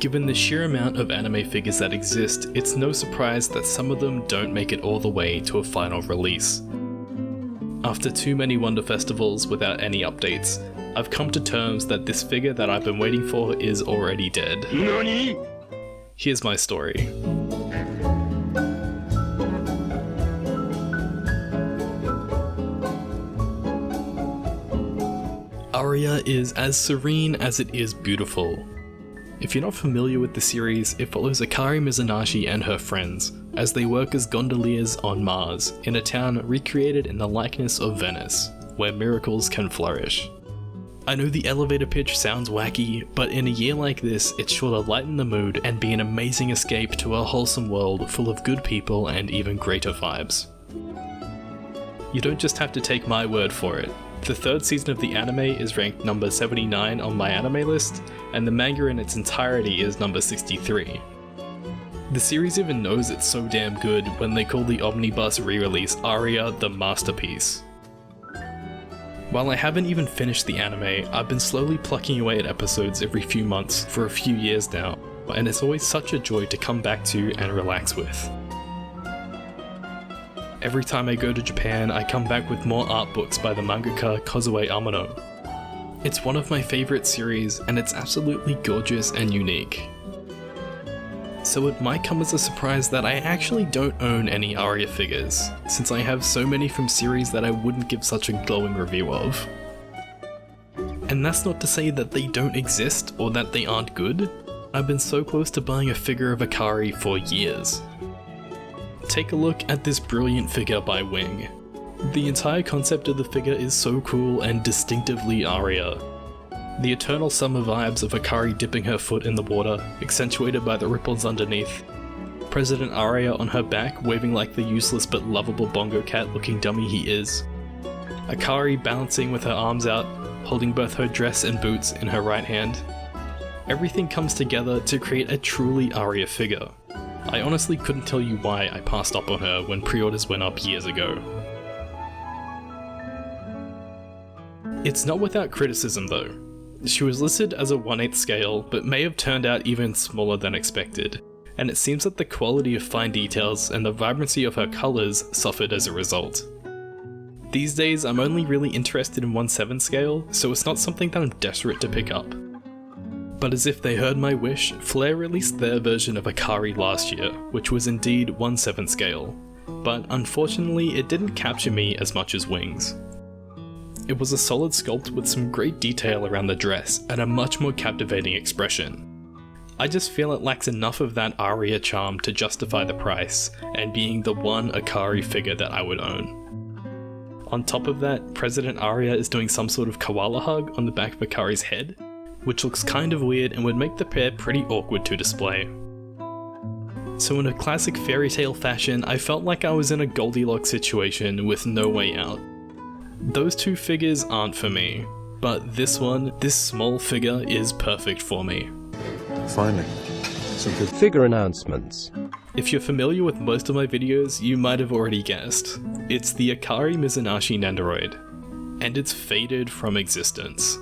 Given the sheer amount of anime figures that exist, it's no surprise that some of them don't make it all the way to a final release. After too many Wonder Festivals without any updates, I've come to terms that this figure that I've been waiting for is already dead. NANI?! Here's my story. ARIA is as serene as it is beautiful. If you're not familiar with the series, it follows Akari Mizunashi and her friends, as they work as gondoliers on Mars, in a town recreated in the likeness of Venice, where miracles can flourish. I know the elevator pitch sounds wacky, but in a year like this, it's sure to lighten the mood and be an amazing escape to a wholesome world full of good people and even greater vibes. You don't just have to take my word for it. The third season of the anime is ranked number 79 on my anime list, and the manga in its entirety is number 63. The series even knows it's so damn good when they call the omnibus re-release ARIA the masterpiece. While I haven't even finished the anime, I've been slowly plucking away at episodes every few months for a few years now, and it's always such a joy to come back to and relax with. Every time I go to Japan, I come back with more art books by the mangaka Kozue Amano. It's one of my favourite series, and it's absolutely gorgeous and unique. So it might come as a surprise that I actually don't own any ARIA figures, since I have so many from series that I wouldn't give such a glowing review of. And that's not to say that they don't exist or that they aren't good. I've been so close to buying a figure of Akari for years. Take a look at this brilliant figure by Wing. The entire concept of the figure is so cool and distinctively ARIA. The eternal summer vibes of Akari dipping her foot in the water, accentuated by the ripples underneath. President ARIA on her back waving like the useless but lovable bongo cat looking dummy he is. Akari balancing with her arms out, holding both her dress and boots in her right hand. Everything comes together to create a truly ARIA figure. I honestly couldn't tell you why I passed up on her when pre-orders went up years ago. It's not without criticism though. She was listed as a 1/8 scale, but may have turned out even smaller than expected, and it seems that the quality of fine details and the vibrancy of her colours suffered as a result. These days I'm only really interested in 1/7 scale, so it's not something that I'm desperate to pick up. But as if they heard my wish, Flare released their version of Akari last year, which was indeed 1/7 scale, but unfortunately it didn't capture me as much as Wings. It was a solid sculpt with some great detail around the dress and a much more captivating expression. I just feel it lacks enough of that ARIA charm to justify the price, and being the one Akari figure that I would own. On top of that, President ARIA is doing some sort of koala hug on the back of Akari's head, which looks kind of weird and would make the pair pretty awkward to display. So in a classic fairy tale fashion, I felt like I was in a Goldilocks situation with no way out. Those two figures aren't for me, but this one, this small figure, is perfect for me. Finally, some good figure announcements. If you're familiar with most of my videos, you might have already guessed. It's the Akari Mizunashi Nendoroid, and it's faded from existence.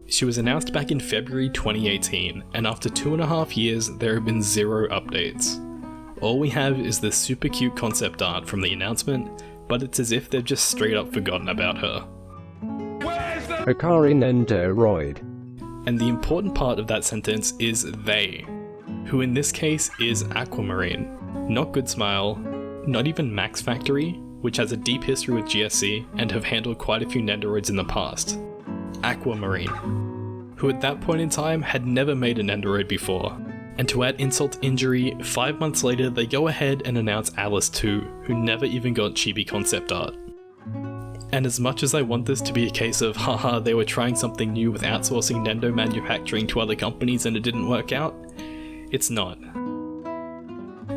She was announced back in February 2018, and after 2.5 years, there have been 0 updates. All we have is the super cute concept art from the announcement, but it's as if they've just straight up forgotten about her. Akari Nendoroid. And the important part of that sentence is they, who in this case is Aquamarine, not Good Smile, not even Max Factory, which has a deep history with GSC and have handled quite a few Nendoroids in the past. Aquamarine, who at that point in time had never made a Nendoroid before. And to add insult to injury, 5 months later they go ahead and announce Alice 2, who never even got chibi concept art. And as much as I want this to be a case of haha they were trying something new with outsourcing Nendo manufacturing to other companies and it didn't work out, it's not.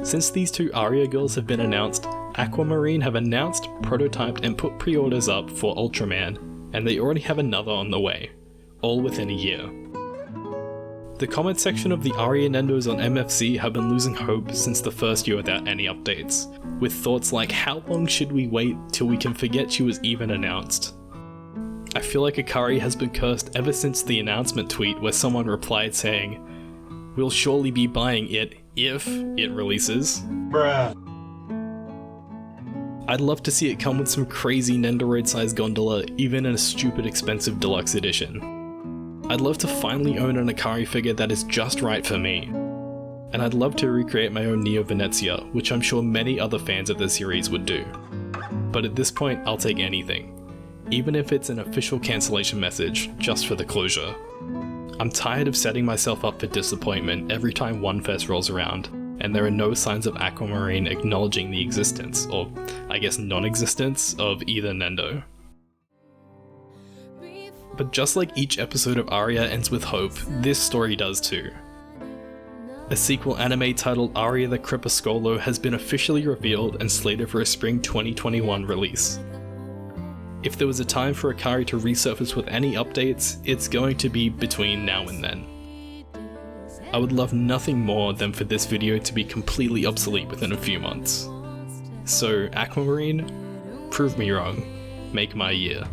Since these two ARIA girls have been announced, Aquamarine have announced, prototyped and put pre-orders up for Ultraman, and they already have another on the way, all within a year. The comment section of the ARIA Nendos on MFC have been losing hope since the first year without any updates, with thoughts like how long should we wait till we can forget she was even announced? I feel like Akari has been cursed ever since the announcement tweet where someone replied saying, we'll surely be buying it if it releases. Bruh. I'd love to see it come with some crazy Nendoroid-sized gondola, even in a stupid expensive deluxe edition. I'd love to finally own an Akari figure that is just right for me. And I'd love to recreate my own Neo Venezia, which I'm sure many other fans of the series would do. But at this point, I'll take anything. Even if it's an official cancellation message, just for the closure. I'm tired of setting myself up for disappointment every time One Fest rolls around, and there are no signs of Aquamarine acknowledging the existence, or I guess non-existence, of either Nendo. But just like each episode of ARIA ends with hope, this story does too. A sequel anime titled ARIA the Crepuscolo has been officially revealed and slated for a spring 2021 release. If there was a time for Akari to resurface with any updates, it's going to be between now and then. I would love nothing more than for this video to be completely obsolete within a few months. So Aquamarine, prove me wrong, make my year.